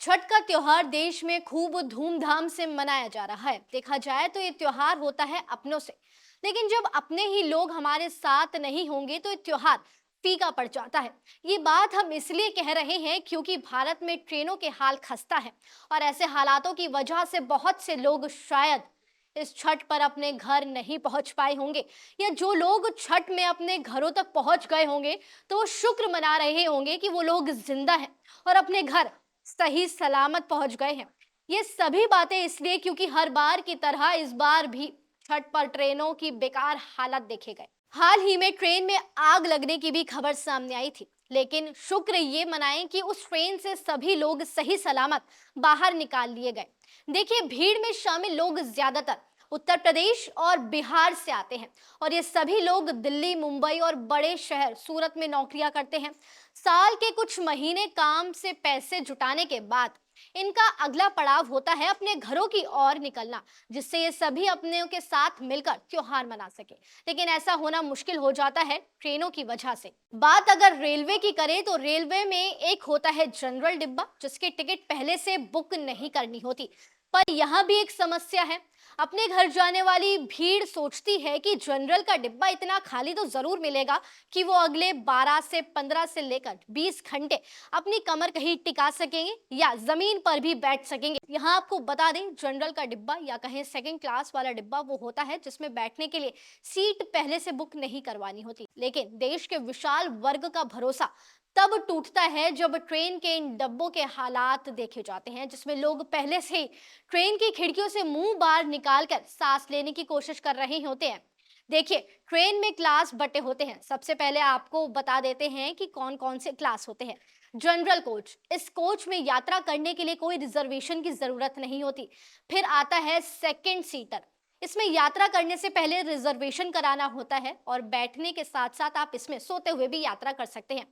छठ का त्योहार देश में खूब धूमधाम से मनाया जा रहा है। देखा जाए तो ये त्योहार होता है अपनों से, लेकिन जब अपने ही लोग हमारे साथ नहीं होंगे तो ये त्योहार फीका पड़ जाता है। ये बात हम इसलिए कह रहे हैं क्योंकि भारत में ट्रेनों के हाल खस्ता है और ऐसे हालातों की वजह से बहुत से लोग शायद इस छठ पर अपने घर नहीं पहुंच पाए होंगे, या जो लोग छठ में अपने घरों तक पहुंच गए होंगे तो वो शुक्र मना रहे होंगे कि वो लोग जिंदा हैं और अपने घर सही सलामत पहुंच गए हैं। ये सभी बातें इसलिए क्योंकि हर बार की तरह इस बार भी छठ पर ट्रेनों की बेकार हालत देखे गए। हाल ही में ट्रेन में आग लगने की भी खबर सामने आई थी, लेकिन शुक्र ये मनाएं कि उस ट्रेन से सभी लोग सही सलामत बाहर निकाल लिए गए। देखिए, भीड़ में शामिल लोग ज्यादातर उत्तर प्रदेश और बिहार से आते हैं और ये सभी लोग दिल्ली, मुंबई और बड़े शहर सूरत में नौकरियां करते हैं। साल के कुछ महीने काम से पैसे जुटाने के बाद इनका अगला पड़ाव होता है अपने घरों की ओर निकलना, जिससे ये सभी अपनों के साथ मिलकर त्योहार मना सके। लेकिन ऐसा होना मुश्किल हो जाता है ट्रेनों की वजह से। बात अगर रेलवे की करें तो रेलवे में एक होता है जनरल डिब्बा, जिसकी टिकट पहले से बुक नहीं करनी होती। पर यहाँ भी एक समस्या है। अपने घर जाने वाली भीड़ सोचती है कि जनरल का डिब्बा इतना खाली तो जरूर मिलेगा कि वो अगले 12 से 15 से लेकर 20 घंटे अपनी कमर कहीं टिका सकेंगे या जमीन पर भी बैठ सकेंगे। यहाँ आपको बता दें, जनरल का डिब्बा या कहें सेकंड क्लास वाला डिब्बा वो होता है जिसमें बैठने के लिए सीट पहले से बुक नहीं करवानी होती। लेकिन देश के विशाल वर्ग का भरोसा तब टूटता है जब ट्रेन के इन डब्बों के हालात देखे जाते हैं, जिसमें लोग पहले से ही ट्रेन की खिड़कियों से मुंह बाहर निकालकर सांस लेने की कोशिश कर रहे होते हैं। देखिए, ट्रेन में क्लास बटे होते हैं। सबसे पहले आपको बता देते हैं कि कौन कौन से क्लास होते हैं। जनरल कोच, इस कोच में यात्रा करने के लिए कोई रिजर्वेशन की जरूरत नहीं होती। फिर आता है सेकंड सीटर, इसमें यात्रा करने से पहले रिजर्वेशन कराना होता है और बैठने के साथ साथ आप इसमें सोते हुए भी यात्रा कर सकते हैं।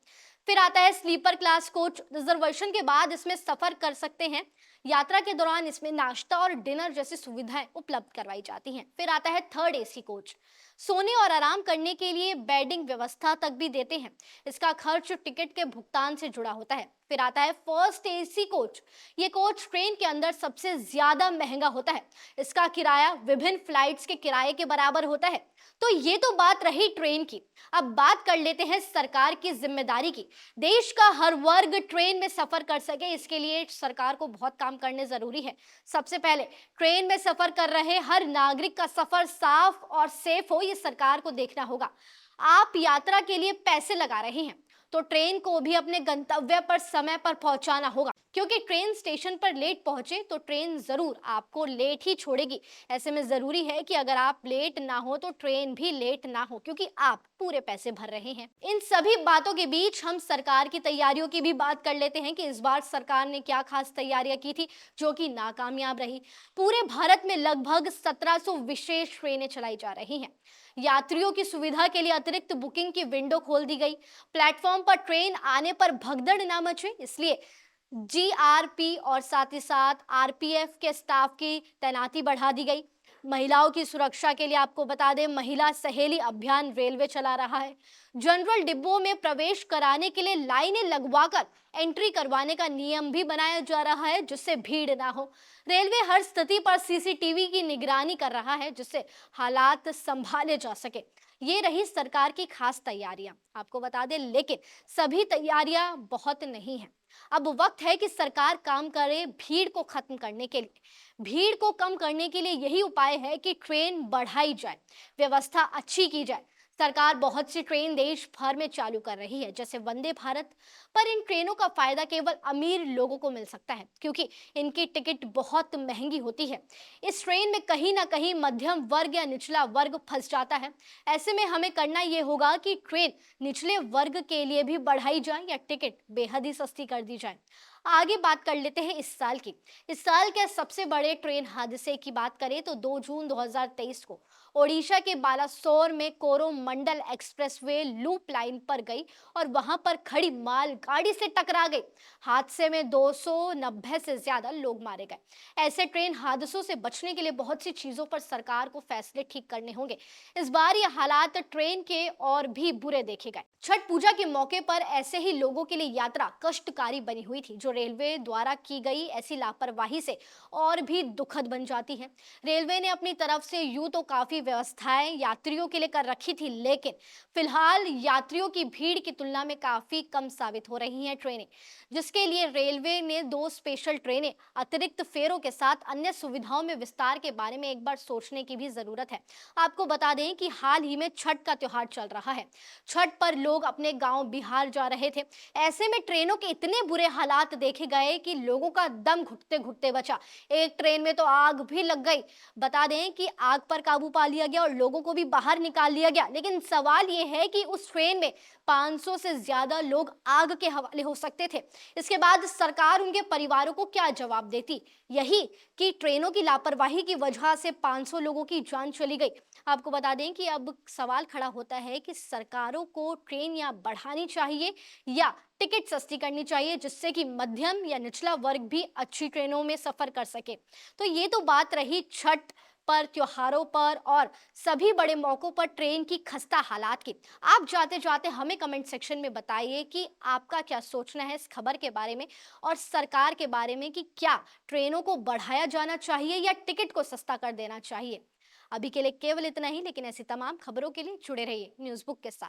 फिर आता है स्लीपर क्लास कोच, रिजर्वेशन के बाद इसमें सफर कर सकते हैं। यात्रा के दौरान इसमें नाश्ता और डिनर जैसी सुविधाएं उपलब्ध करवाई जाती हैं। फिर आता है थर्ड एसी कोच, सोने और आराम करने के लिए बेडिंग व्यवस्था तक भी देते हैं। इसका खर्च टिकट के भुगतान से जुड़ा होता है। फिर आता है फर्स्ट एसी कोच, ये कोच ट्रेन के अंदर सबसे ज्यादा महंगा होता है। इसका किराया विभिन्न फ्लाइट्स के किराए के बराबर होता है। तो ये तो बात रही ट्रेन की। अब बात कर लेते हैं सरकार की जिम्मेदारी की। देश का हर वर्ग ट्रेन में सफर कर सके, इसके लिए सरकार को बहुत काम करने जरूरी है। सबसे पहले ट्रेन में सफर कर रहे हर नागरिक का सफर साफ और सेफ हो, ये सरकार को देखना होगा। आप यात्रा के लिए पैसे लगा रहे हैं तो ट्रेन को भी अपने गंतव्य पर समय पर पहुंचाना होगा, क्योंकि ट्रेन स्टेशन पर लेट पहुंचे तो ट्रेन जरूर आपको लेट ही छोड़ेगी। ऐसे में जरूरी है कि अगर आप लेट ना हो तो ट्रेन भी लेट ना हो, क्योंकि आप पूरे पैसे भर रहे हैं। इन सभी बातों के बीच हम सरकार की तैयारियों की भी बात कर लेते हैं कि इस बार सरकार ने क्या खास तैयारियां की थी जो कि नाकामयाब रही। पूरे भारत में लगभग 1700 विशेष ट्रेनें चलाई जा रही हैं। यात्रियों की सुविधा के लिए अतिरिक्त बुकिंग की विंडो खोल दी गई। प्लेटफॉर्म पर ट्रेन आने पर भगदड़ ना मचे, इसलिए जीआरपी और साथ ही साथ आरपीएफ के स्टाफ की तैनाती बढ़ा दी गई। महिलाओं की सुरक्षा के लिए आपको बता दें, महिला सहेली अभियान रेलवे चला रहा है। जनरल डिब्बों में प्रवेश कराने के लिए लाइनें लगवाकर एंट्री करवाने का नियम भी बनाया जा रहा है, जिससे भीड़ ना हो। रेलवे हर स्थिति पर सीसीटीवी की निगरानी कर रहा है, जिससे हालात संभाले जा सके। ये रही सरकार की खास तैयारियां, आपको बता दें, लेकिन सभी तैयारियां बहुत नहीं है। अब वक्त है कि सरकार काम करे भीड़ को खत्म करने के लिए। भीड़ को कम करने के लिए यही उपाय है कि ट्रेन बढ़ाई जाए, व्यवस्था अच्छी की जाए। सरकार बहुत सी ट्रेन देश भर में चालू कर रही है, जैसे वंदे भारत। पर इन ट्रेनों का फायदा केवल अमीर लोगों को मिल सकता है, क्योंकि इनकी टिकट बहुत महंगी होती है। इस ट्रेन में कहीं ना कहीं मध्यम वर्ग या निचला वर्ग फंस जाता है। ऐसे में हमें करना ये होगा कि ट्रेन निचले वर्ग के लिए भी बढ़ाई जाए या टिकट बेहद ही सस्ती कर दी जाए। आगे बात कर लेते हैं इस साल की। इस साल के सबसे बड़े ट्रेन हादसे की बात करें तो 2 जून 2023 को ओडिशा के बालासोर में कोरोमंडल एक्सप्रेसवे लूप लाइन पर गई और वहां पर खड़ी माल गाड़ी से टकरा गई। हादसे में 290 से ज्यादा लोग मारे गए। ऐसे ट्रेन हादसों से बचने के लिए बहुत सी चीजों पर सरकार को फैसले ठीक करने होंगे। इस बार ये हालात ट्रेन के और भी बुरे देखे गए। छठ पूजा के मौके पर ऐसे ही लोगों के लिए यात्रा कष्टकारी बनी हुई थी, जो जो रेलवे द्वारा की गई ऐसी लापरवाही से और भी दुखद बन जाती है। रेलवे ने अपनी तरफ से यूं तो काफी व्यवस्थाएं यात्रियों के लिए कर रखी थी, लेकिन फिलहाल यात्रियों की भीड़ की तुलना में काफी कम साबित हो रही हैं ट्रेनें, जिसके लिए रेलवे ने 2 स्पेशल ट्रेनें अतिरिक्त फेरों के साथ अन्य सुविधाओं में विस्तार के बारे में एक बार सोचने की भी जरूरत है। आपको बता दें कि हाल ही में छठ का त्योहार चल रहा है। छठ पर लोग अपने गांव बिहार जा रहे थे। ऐसे में ट्रेनों के इतने बुरे हालात देखे गए कि लोगों का दम घुटते घुटते बचा। एक ट्रेन में तो आग भी लग गई। बता दें कि आग पर काबू पा लिया गया और लोगों को भी बाहर निकाल लिया गया, लेकिन सवाल यह है कि उस ट्रेन में 500 से ज्यादा लोग आग के हवाले हो सकते थे। इसके बाद सरकार उनके परिवारों को क्या जवाब देती? यही कि ट्रेनों की लापरवाही की वजह से 500 लोगों की जान चली गई। आपको बता दें कि अब सवाल खड़ा होता है कि सरकारों को ट्रेन या बढ़ानी चाहिए या टिकट सस्ती करनी चाहिए, जिससे कि मध्यम या निचला वर्ग भी अच्छी ट्रेनों में सफर कर सके। तो ये तो बात रही छठ पर, त्योहारों पर और सभी बड़े मौकों पर ट्रेन की खस्ता हालात की। आप जाते जाते हमें कमेंट सेक्शन में बताइए कि आपका क्या सोचना है इस खबर के बारे में और सरकार के बारे में, कि क्या ट्रेनों को बढ़ाया जाना चाहिए या टिकट को सस्ता कर देना चाहिए। अभी के लिए केवल इतना ही, लेकिन ऐसी तमाम खबरों के लिए जुड़े रहिए न्यूज़ बुक के साथ।